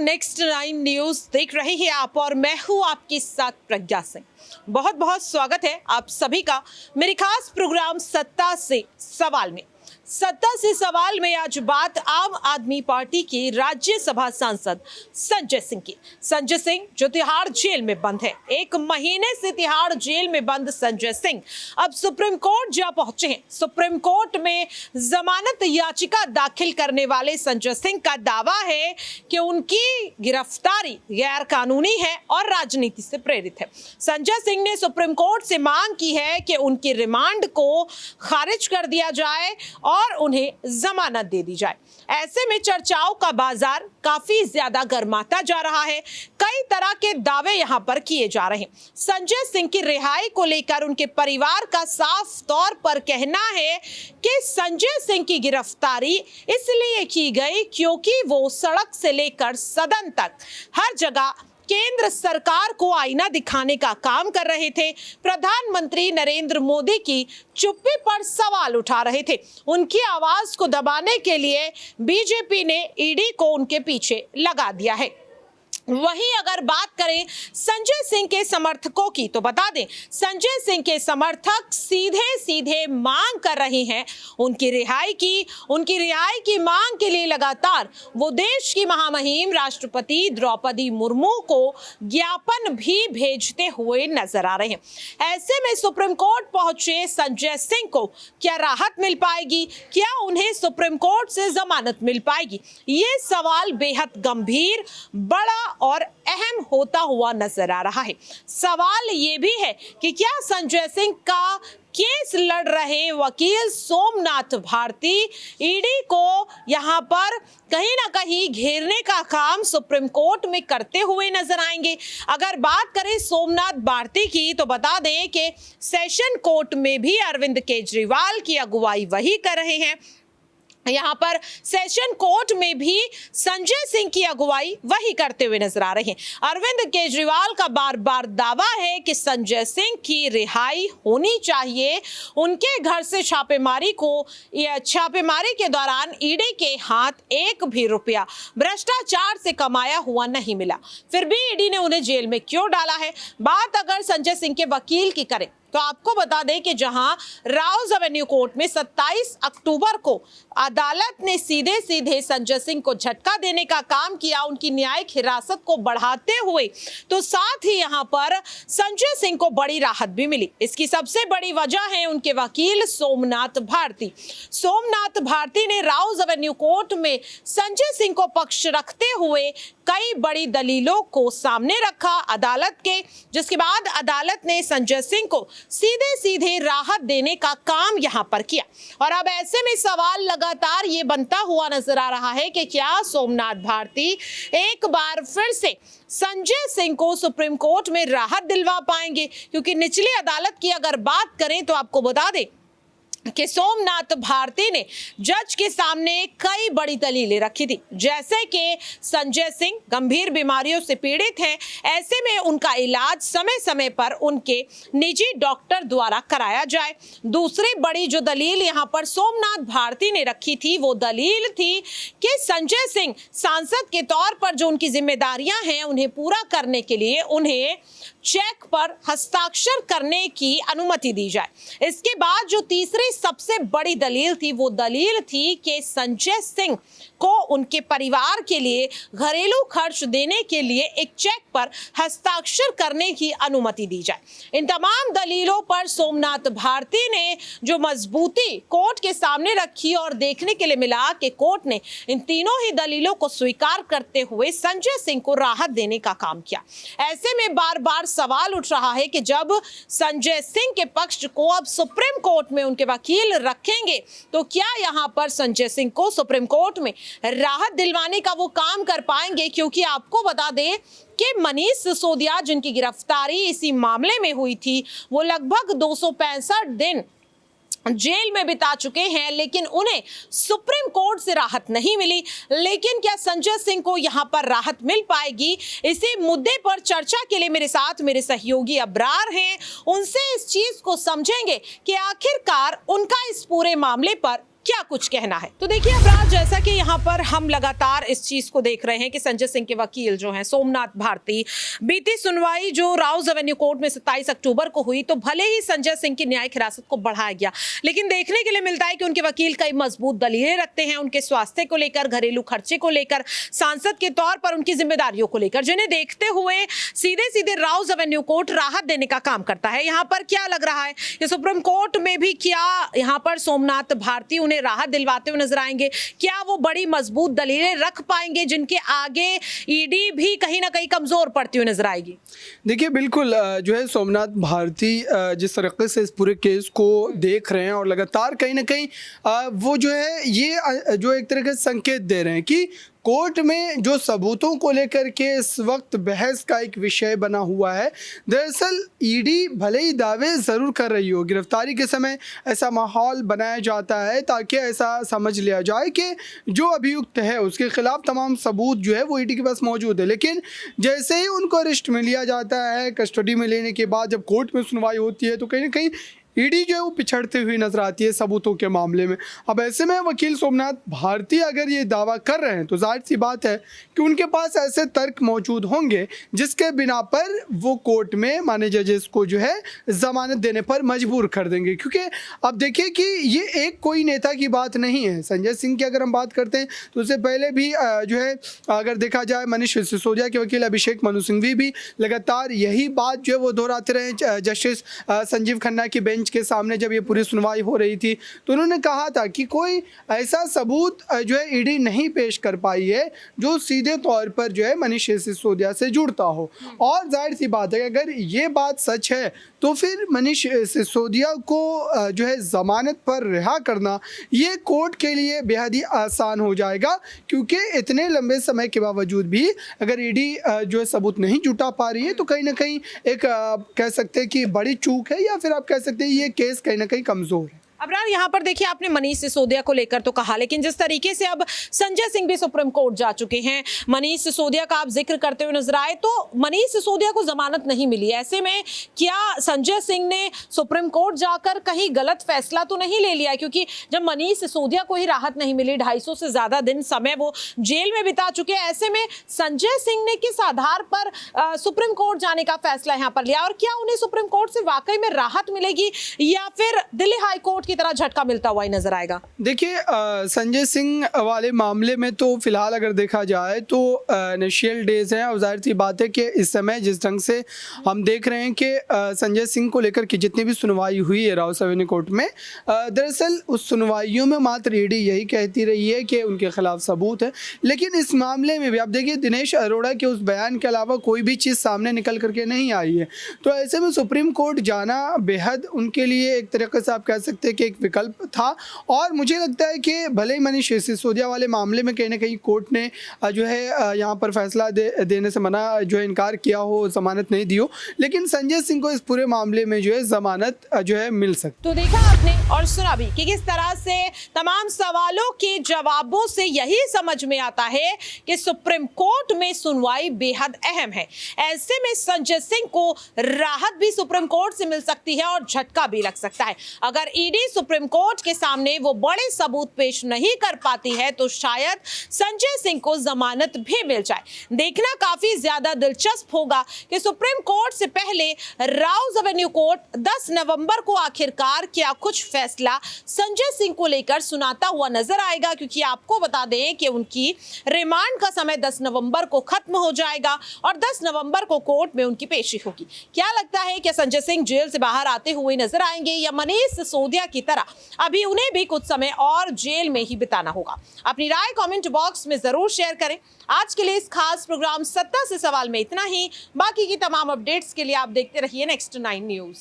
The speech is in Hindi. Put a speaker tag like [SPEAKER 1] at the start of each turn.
[SPEAKER 1] नेक्स्ट 9 न्यूज देख रहे हैं आप और मैं हूं आपके साथ प्रज्ञा सिंह। बहुत बहुत स्वागत है आप सभी का मेरे खास प्रोग्राम सत्ता से सवाल में। सत्ता से सवाल में आज बात आम आदमी पार्टी के राज्यसभा सांसद संजय सिंह की। संजय सिंह जो तिहाड़ जेल में बंद है, 1 महीने से तिहाड़ जेल में बंद संजय सिंह अब सुप्रीम कोर्ट जा पहुंचे हैं। सुप्रीम कोर्ट में जमानत याचिका दाखिल करने वाले संजय सिंह का दावा है कि उनकी गिरफ्तारी गैर कानूनी है और राजनीति से प्रेरित है। संजय सिंह ने सुप्रीम कोर्ट से मांग की है कि उनकी रिमांड को खारिज कर दिया जाए और उन्हें जमानत दे दी जाए। ऐसे में चर्चाओं का बाजार काफी ज्यादा गर्माता जा रहा है। कई तरह के दावे यहां पर किए जा रहे हैं। संजय सिंह की रिहाई को लेकर उनके परिवार का साफ तौर पर कहना है कि संजय सिंह की गिरफ्तारी इसलिए की गई क्योंकि वो सड़क से लेकर सदन तक हर जगह केंद्र सरकार को आईना दिखाने का काम कर रहे थे। प्रधानमंत्री नरेंद्र मोदी की चुप्पी पर सवाल उठा रहे थे। उनकी आवाज को दबाने के लिए बीजेपी ने ईडी को उनके पीछे लगा दिया है। वहीं अगर बात करें संजय सिंह के समर्थकों की तो बता दें, संजय सिंह के समर्थक सीधे सीधे मांग कर रहे हैं उनकी रिहाई की मांग के लिए लगातार वो देश की महामहिम राष्ट्रपति द्रौपदी मुर्मू को ज्ञापन भी भेजते हुए नजर आ रहे हैं। ऐसे में सुप्रीम कोर्ट पहुंचे संजय सिंह को क्या राहत मिल पाएगी? क्या उन्हें सुप्रीम कोर्ट से जमानत मिल पाएगी? ये सवाल बेहद गंभीर, बड़ा और अहम होता हुआ नजर आ रहा है। सवाल ये भी है कि क्या संजय सिंह का केस लड़ रहे वकील सोमनाथ भारती ईडी को यहां पर कहीं ना कहीं घेरने का काम सुप्रीम कोर्ट में करते हुए नजर आएंगे? अगर बात करें सोमनाथ भारती की तो बता दें कि सेशन कोर्ट में भी अरविंद केजरीवाल की अगुवाई वही कर रहे हैं। यहाँ पर सेशन कोर्ट में भी संजय सिंह की अगुवाई वही करते हुए नजर आ रहे हैं। अरविंद केजरीवाल का बार बार दावा है कि संजय सिंह की रिहाई होनी चाहिए। उनके घर से छापेमारी के दौरान ईडी के हाथ 1 भी रुपया भ्रष्टाचार से कमाया हुआ नहीं मिला, फिर भी ईडी ने उन्हें जेल में क्यों डाला है? बात अगर संजय सिंह के वकील की करें तो आपको बता दें कि जहां राउज एवेन्यू कोर्ट में 27 अक्टूबर को अदालत ने सीधे सीधे संजय सिंह को झटका देने का काम किया, उनकी न्यायिक हिरासत को बढ़ाते हुए, तो साथ ही यहां पर संजय सिंह को बड़ी राहत भी मिली। इसकी सबसे बड़ी वजह है उनके वकील सोमनाथ भारती। सोमनाथ भारती ने राउज एवेन्यू कोर्ट में संजय सिंह को पक्ष रखते हुए कई बड़ी दलीलों को सामने रखा अदालत के, जिसके बाद अदालत ने संजय सिंह को सीधे सीधे राहत देने का काम यहां पर किया। और अब ऐसे में सवाल लगातार ये बनता हुआ नजर आ रहा है कि क्या सोमनाथ भारती एक बार फिर से संजय सिंह को सुप्रीम कोर्ट में राहत दिलवा पाएंगे? क्योंकि निचली अदालत की अगर बात करें तो आपको बता दें कि सोमनाथ भारती ने जज के सामने कई बड़ी दलीलें रखी थी, जैसे कि संजय सिंह गंभीर बीमारियों से पीड़ित हैं, ऐसे में उनका इलाज समय समय पर उनके निजी डॉक्टर द्वारा कराया जाए। दूसरी बड़ी जो दलील यहां पर सोमनाथ भारती ने रखी थी वो दलील थी कि संजय सिंह सांसद के तौर पर जो उनकी जिम्मेदारियां हैं उन्हें पूरा करने के लिए उन्हें चेक पर हस्ताक्षर करने की अनुमति दी जाए। इसके बाद जो तीसरी सबसे बड़ी दलील थी वो दलील थी कि संजय सिंह को उनके परिवार के लिए घरेलू खर्च देने के लिए एक चेक पर हस्ताक्षर करने की अनुमति दी जाए। इन तमाम दलीलों पर सोमनाथ भारती ने जो मजबूती कोर्ट के सामने रखी और देखने के लिए मिला कि कोर्ट ने इन तीनों ही दलीलों को स्वीकार करते हुए संजय सिंह को राहत देने का काम किया। ऐसे में बार बार सवाल उठ रहा है कि जब संजय सिंह के पक्ष को अब सुप्रीम कोर्ट में उनके वकील रखेंगे तो क्या यहां पर संजय सिंह को सुप्रीम कोर्ट में राहत दिलवाने का वो काम कर पाएंगे? क्योंकि आपको बता दें कि मनीष सिसोदिया जिनकी गिरफ्तारी इसी मामले में हुई थी वो लगभग 265 दिन जेल में बिता चुके हैं, लेकिन उन्हें सुप्रीम कोर्ट से राहत नहीं मिली। लेकिन क्या संजय सिंह को यहां पर राहत मिल पाएगी? इसी मुद्दे पर चर्चा के लिए मेरे साथ मेरे सहयोगी अब्रार हैं। उनसे इस चीज को समझेंगे कि आखिरकार उनका इस पूरे मामले पर क्या कुछ कहना है। तो देखिए अपराध, जैसा कि यहाँ पर हम लगातार इस चीज को देख रहे हैं कि संजय सिंह के वकील जो हैं सोमनाथ भारती, बीती सुनवाई जो राउज एवेन्यू कोर्ट में 27 अक्टूबर को हुई, तो भले ही संजय सिंह की न्यायिक हिरासत को बढ़ाया गया, लेकिन देखने के लिए मिलता है कि उनके वकील कई मजबूत दलीलें रखते हैं उनके स्वास्थ्य को लेकर, घरेलू खर्चे को लेकर, सांसद के तौर पर उनकी जिम्मेदारियों को लेकर, जिन्हें देखते हुए सीधे सीधे राउज एवेन्यू कोर्ट राहत देने का काम करता है। यहाँ पर क्या लग रहा है कि सुप्रीम कोर्ट में भी क्या यहाँ पर सोमनाथ भारती उन्हें राहत दिलवाते हुए नजर आएंगे? क्या वो बड़ी मजबूत दलीलें रख पाएंगे जिनके आगे ईडी भी कहीं ना कहीं कमजोर पड़ती हुई नजर आएगी?
[SPEAKER 2] देखिए बिल्कुल जो है सोमनाथ भारती जिस तरीके से इस पूरे केस को देख रहे हैं और लगातार कहीं ना कहीं वो जो है ये जो एक तरह के संकेत दे रहे हैं कि कोर्ट में जो सबूतों को लेकर के इस वक्त बहस का एक विषय बना हुआ है। दरअसल ईडी भले ही दावे ज़रूर कर रही हो, गिरफ्तारी के समय ऐसा माहौल बनाया जाता है ताकि ऐसा समझ लिया जाए कि जो अभियुक्त है उसके खिलाफ तमाम सबूत जो है वो ईडी के पास मौजूद है, लेकिन जैसे ही उनको अरेस्ट में लिया जाता है, कस्टडी में लेने के बाद जब कोर्ट में सुनवाई होती है तो कहीं ना कहीं ईडी जो है वो पिछड़ते हुए नजर आती है सबूतों के मामले में। अब ऐसे में वकील सोमनाथ भारती अगर ये दावा कर रहे हैं तो जाहिर सी बात है कि उनके पास ऐसे तर्क मौजूद होंगे जिसके बिना पर वो कोर्ट में माने जजेस को जो है जमानत देने पर मजबूर कर देंगे। क्योंकि अब देखिए कि ये एक कोई नेता की बात नहीं है। संजय सिंह की अगर हम बात करते हैं तो उससे पहले भी जो है अगर देखा जाए मनीष सिसोदिया के वकील अभिषेक मनु सिंघवी भी लगातार यही बात जो है वो दोहराते रहे। जस्टिस संजीव खन्ना की बेंच के सामने जब ये पूरी सुनवाई हो रही थी तो उन्होंने कहा था कि कोई ऐसा सबूत जो है ईडी नहीं पेश कर पाई है जो सीधे तौर पर जो है मनीष सिसोदिया से जुड़ता हो। और जाहिर सी बात है कि अगर ये बात सच है तो फिर मनीष सिसोदिया को जो है ज़मानत पर रिहा करना ये कोर्ट के लिए बेहद ही आसान हो जाएगा, क्योंकि इतने लंबे समय के बावजूद भी अगर ईडी जो है सबूत नहीं जुटा पा रही है तो कहीं ना कहीं एक कह सकते हैं कि बड़ी चूक है, या फिर आप कह सकते हैं ये केस कहीं ना कहीं कमज़ोर है।
[SPEAKER 1] अबरार, यहाँ पर देखिए आपने मनीष सिसोदिया को लेकर तो कहा, लेकिन जिस तरीके से अब संजय सिंह भी सुप्रीम कोर्ट जा चुके हैं, मनीष सिसोदिया का आप जिक्र करते हुए नजर आए, तो मनीष सिसोदिया को जमानत नहीं मिली। ऐसे में क्या संजय सिंह ने सुप्रीम कोर्ट जाकर कहीं गलत फैसला तो नहीं ले लिया? क्योंकि जब मनीष सिसोदिया को ही राहत नहीं मिली, 250 से ज्यादा दिन समय वो जेल में बिता चुके हैं, ऐसे में संजय सिंह ने किस आधार पर सुप्रीम कोर्ट जाने का फैसला यहाँ पर लिया? और क्या उन्हें सुप्रीम कोर्ट से वाकई में राहत मिलेगी या फिर दिल्ली हाई कोर्ट की तरह झटका मिलता हुआ ही नजर आएगा?
[SPEAKER 2] देखिए संजय सिंह वाले मामले में तो फिलहाल अगर देखा जाए तो इनिशियल डेज हैं और जाहिर सी बात है कि इस समय जिस ढंग से हम देख रहे हैं कि संजय सिंह को लेकर के जितनी भी सुनवाई हुई है राउस एवेन्यू कोर्ट में, दरअसल उस सुनवाइयों में मात्र ईडी यही कहती रही है कि उनके खिलाफ सबूत है। लेकिन इस मामले में भी आप देखिए दिनेश अरोड़ा के उस बयान के अलावा कोई भी चीज़ सामने निकल करके नहीं आई है। तो ऐसे में सुप्रीम कोर्ट जाना बेहद उनके लिए एक तरीके से आप कह सकते हैं कि एक विकल्प था। और मुझे लगता है कि भले ही मनीष सिसोदिया वाले मामले में कहीं ना कहीं कोर्ट ने जो है यहाँ पर फैसला देने से मना जो है इनकार किया हो, जमानत नहीं दी हो, लेकिन संजय सिंह को इस पूरे मामले में जो है जमानत जो है मिल सकती।
[SPEAKER 1] तो देखा आपने और सुना भी कि किस तरह से तमाम सवालों के जवाबों से यही समझ में आता है कि सुप्रीम कोर्ट में सुनवाई बेहद अहम है। ऐसे में संजय सिंह को राहत भी सुप्रीम कोर्ट से मिल सकती है और झटका भी लग सकता है। अगर ईडी सुप्रीम कोर्ट के सामने वो बड़े सबूत पेश नहीं कर पाती है तो शायद संजय सिंह को जमानत भी मिल जाए। देखना काफी ज्यादा दिलचस्प होगा कि सुप्रीम कोर्ट से पहले राउस एवेन्यू कोर्ट 10 नवंबर को आखिरकार क्या कुछ फैसला संजय सिंह को लेकर सुनाता हुआ नजर आएगा, क्योंकि आपको बता दें कि उनकी रिमांड का समय 10 नवंबर को खत्म हो जाएगा और 10 नवंबर को कोर्ट में उनकी पेशी होगी। क्या लगता है कि संजय सिंह जेल से बाहर आते हुए नजर आएंगे या मनीष सिसोदिया की तरह अभी उन्हें भी कुछ समय और जेल में ही बिताना होगा? अपनी राय कमेंट बॉक्स में जरूर शेयर करें। आज के लिए इस खास प्रोग्राम सत्ता से सवाल में इतना ही। बाकी की तमाम अपडेट्स के लिए आप देखते रहिए नेक्स्ट 9 न्यूज।